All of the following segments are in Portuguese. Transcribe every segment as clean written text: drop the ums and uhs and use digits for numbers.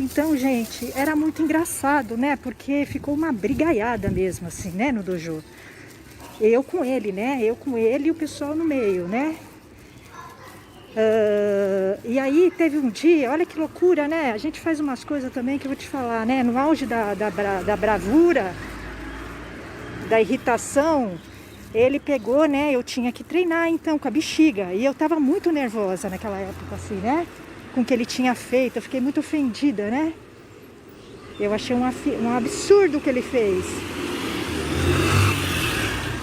Então, gente, era muito engraçado, né? Porque ficou uma brigaiada mesmo, assim, né? No dojo. Eu com ele, né? Eu com ele e o pessoal no meio, né? E aí teve um dia, olha que loucura, né? A gente faz umas coisas também que eu vou te falar, né? No auge da bravura, da irritação, ele pegou, né? Eu tinha que treinar então com a bexiga. E eu tava muito nervosa naquela época, assim, né? Com o que ele tinha feito. Eu fiquei muito ofendida, né? Eu achei um absurdo o que ele fez.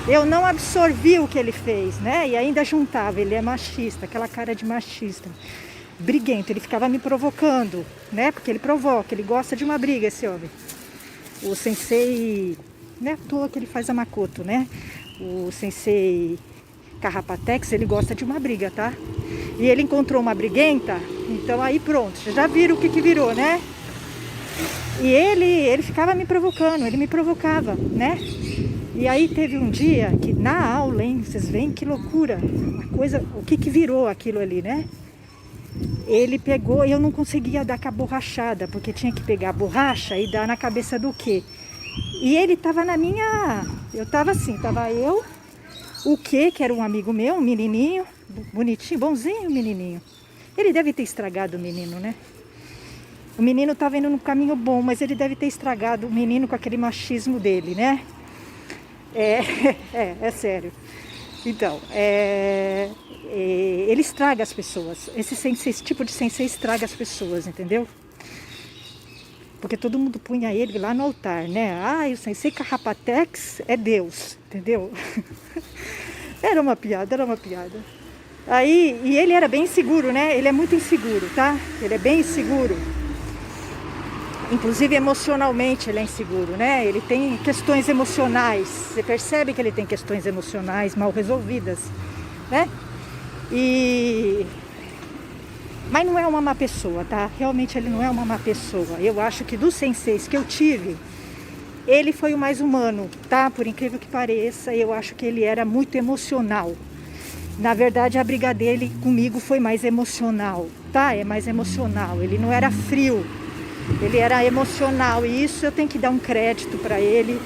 Eu não absorvi o que ele fez, né? E ainda juntava, ele é machista, aquela cara de machista. Briguento, ele ficava me provocando, né? Porque ele provoca, ele gosta de uma briga, esse homem. O sensei, né? À toa que ele faz a Makoto, né? O sensei Carrapatex, ele gosta de uma briga, tá? E ele encontrou uma briguenta, então aí pronto, já viram o que virou, né? E ele ficava me provocando, ele me provocava, né? E aí teve um dia que na aula, hein, vocês veem que loucura, a coisa, o que virou aquilo ali, né? Ele pegou e eu não conseguia dar com a borrachada, porque tinha que pegar a borracha e dar na cabeça do quê? E ele tava na minha, eu tava assim, tava eu, o quê, que era um amigo meu, um menininho, bonitinho, bonzinho menininho. Ele deve ter estragado o menino, né? O menino tava indo no caminho bom, mas ele deve ter estragado o menino com aquele machismo dele, né? É sério. Então, ele estraga as pessoas. Esse tipo de sensei estraga as pessoas, entendeu? Porque todo mundo punha ele lá no altar, né? Ah, o sensei Carrapatex é Deus, entendeu? Era uma piada. Aí, e ele era bem inseguro, né? Ele é muito inseguro, tá? Ele é bem inseguro. Inclusive emocionalmente ele é inseguro, né? Ele tem questões emocionais. Você percebe que ele tem questões emocionais mal resolvidas, né? Mas não é uma má pessoa, tá? Realmente ele não é uma má pessoa. Eu acho que dos senseis que eu tive, ele foi o mais humano, tá? Por incrível que pareça, eu acho que ele era muito emocional. Na verdade, a briga dele comigo foi mais emocional, tá? É mais emocional. Ele não era frio. Ele era emocional e isso eu tenho que dar um crédito para ele,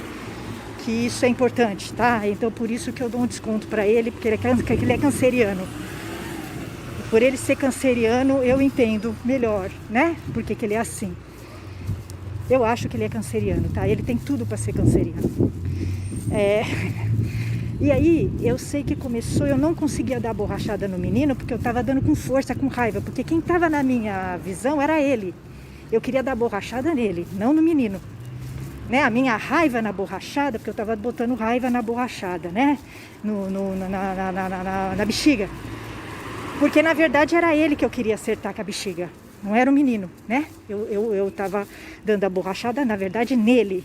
que isso é importante, tá? Então por isso que eu dou um desconto para ele, porque ele é canceriano. Por ele ser canceriano eu entendo melhor, né? Porque que ele é assim. Eu acho que ele é canceriano, tá? Ele tem tudo para ser canceriano. E aí eu sei que começou, eu não conseguia dar borrachada no menino, porque eu tava dando com força, com raiva, porque quem tava na minha visão era ele. Eu queria dar borrachada nele, não no menino. Né? A minha raiva na borrachada, porque eu estava botando raiva na borrachada, né? Na bexiga. Porque na verdade era ele que eu queria acertar com a bexiga, não era o menino, né? Eu estava dando a borrachada, na verdade, nele.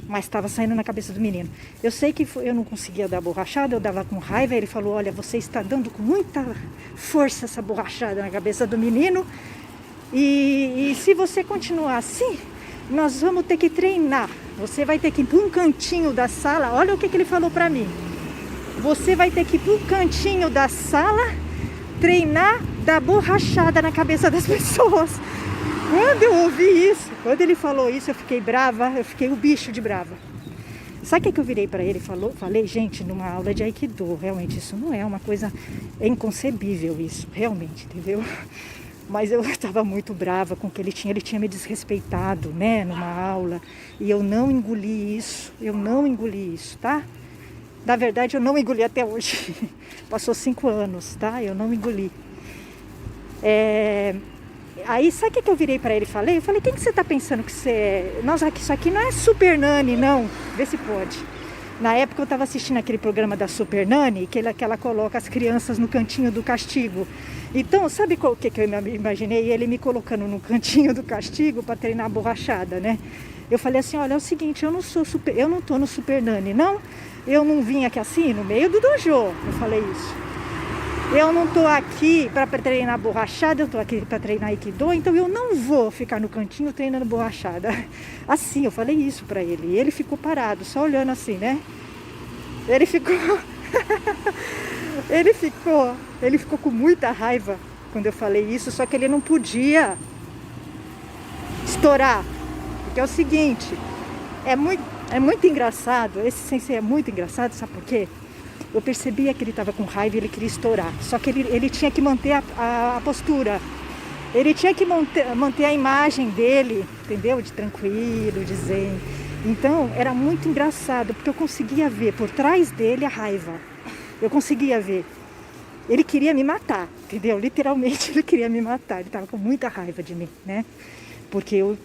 Mas estava saindo na cabeça do menino. Eu sei que eu não conseguia dar borrachada, eu dava com raiva. Ele falou, olha, você está dando com muita força essa borrachada na cabeça do menino. E se você continuar assim, nós vamos ter que treinar. Você vai ter que ir para um cantinho da sala. Olha o que ele falou para mim. Você vai ter que ir para um cantinho da sala, treinar, dar borrachada na cabeça das pessoas. Quando eu ouvi isso, quando ele falou isso, eu fiquei brava, eu fiquei o bicho de brava. Sabe o que eu virei para ele e falei, gente, numa aula de Aikido, realmente isso não é uma coisa, é inconcebível isso, realmente, entendeu? Mas eu estava muito brava com o que ele tinha me desrespeitado, né, numa aula, e eu não engoli isso, tá? Na verdade, eu não engoli até hoje, passou 5 anos, tá? Eu não engoli. Aí, sabe o que eu virei pra ele e falei? Eu falei, quem que você tá pensando que você é? Nossa, isso aqui não é Super Nani, não, vê se pode. Na época eu estava assistindo aquele programa da Super Nani, que ela coloca as crianças no cantinho do castigo. Então, sabe o que eu imaginei? Ele me colocando no cantinho do castigo para treinar a borrachada, né? Eu falei assim, olha, é o seguinte, eu não tô no Super Nani, não. Eu não vim aqui assim, no meio do dojo. Eu falei isso. Eu não tô aqui para treinar borrachada, eu tô aqui para treinar Aikido, então eu não vou ficar no cantinho treinando borrachada. Assim, eu falei isso para ele. E ele ficou parado, só olhando assim, né? Ele ficou... ele ficou com muita raiva quando eu falei isso, só que ele não podia estourar. Porque é o seguinte, é muito engraçado, esse sensei é muito engraçado, sabe por quê? Eu percebia que ele estava com raiva e ele queria estourar. Só que ele tinha que manter a postura. Ele tinha que manter a imagem dele, entendeu? De tranquilo, de zen. Então, era muito engraçado, porque eu conseguia ver por trás dele a raiva. Eu conseguia ver. Ele queria me matar, entendeu? Literalmente, ele queria me matar. Ele estava com muita raiva de mim, né? Porque eu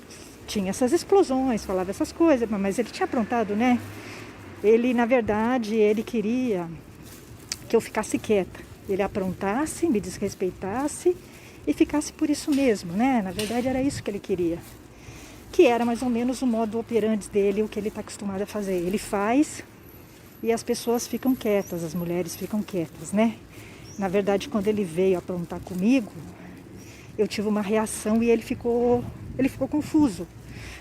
tinha essas explosões, falava essas coisas, mas ele tinha aprontado, né? Ele, na verdade, ele queria que eu ficasse quieta. Ele aprontasse, me desrespeitasse e ficasse por isso mesmo, né? Na verdade, era isso que ele queria. Que era mais ou menos o modo operandi dele, o que ele está acostumado a fazer. Ele faz e as pessoas ficam quietas, as mulheres ficam quietas, né? Na verdade, quando ele veio aprontar comigo, eu tive uma reação e ele ficou confuso.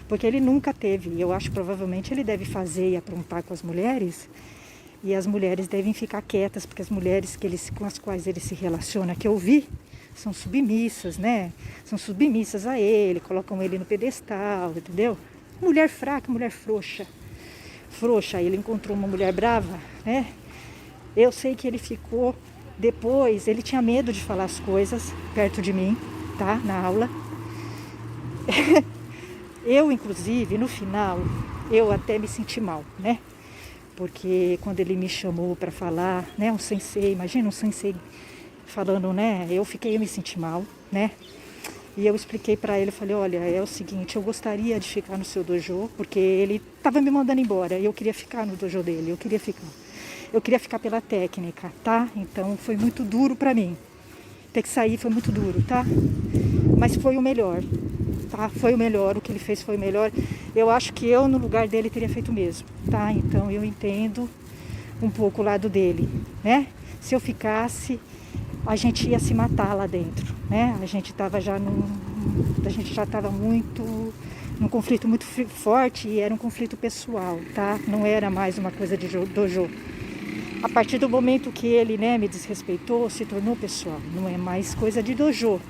Porque ele nunca teve, eu acho provavelmente ele deve fazer e aprontar com as mulheres, e as mulheres devem ficar quietas, porque as mulheres com as quais ele se relaciona, que eu vi, são submissas, né? São submissas a ele, colocam ele no pedestal, entendeu? Mulher fraca, mulher frouxa. Frouxa, ele encontrou uma mulher brava, né? Eu sei que ele ficou, depois, ele tinha medo de falar as coisas perto de mim, tá? Na aula. Eu, inclusive, no final, eu até me senti mal, né? Porque quando ele me chamou para falar, né? Um sensei, imagina um sensei falando, né? Eu me senti mal, né? E eu expliquei para ele, eu falei, olha, é o seguinte, eu gostaria de ficar no seu dojo, porque ele estava me mandando embora, e eu queria ficar no dojo dele, eu queria ficar pela técnica, tá? Então foi muito duro para mim. Ter que sair foi muito duro, tá? Mas foi o melhor. Tá? Foi o melhor, o que ele fez foi o melhor. Eu acho que eu, no lugar dele, teria feito o mesmo, tá? Então eu entendo um pouco o lado dele, né? Se eu ficasse, a gente ia se matar lá dentro, né? A gente já estava muito num conflito muito forte e era um conflito pessoal, tá? Não era mais uma coisa de dojo. A partir do momento que ele, né, me desrespeitou, se tornou pessoal. Não é mais coisa de dojo,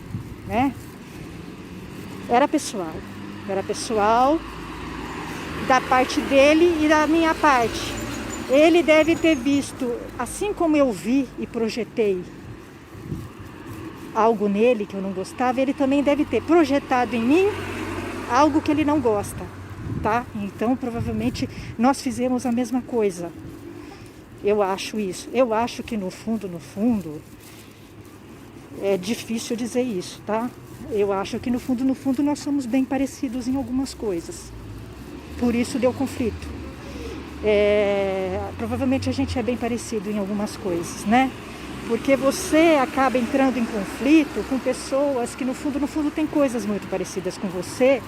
né? Era pessoal da parte dele e da minha parte. Ele deve ter visto, assim como eu vi e projetei algo nele que eu não gostava, ele também deve ter projetado em mim algo que ele não gosta, tá? Então, provavelmente, nós fizemos a mesma coisa. Eu acho isso. Eu acho que no fundo, é difícil dizer isso, tá? Eu acho que no fundo, nós somos bem parecidos em algumas coisas. Por isso deu conflito. Provavelmente a gente é bem parecido em algumas coisas, né? Porque você acaba entrando em conflito com pessoas que no fundo tem coisas muito parecidas com você,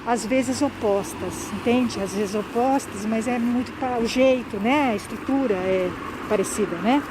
às vezes opostas, entende? Às vezes opostas, mas é muito o jeito, né? A estrutura é parecida, né?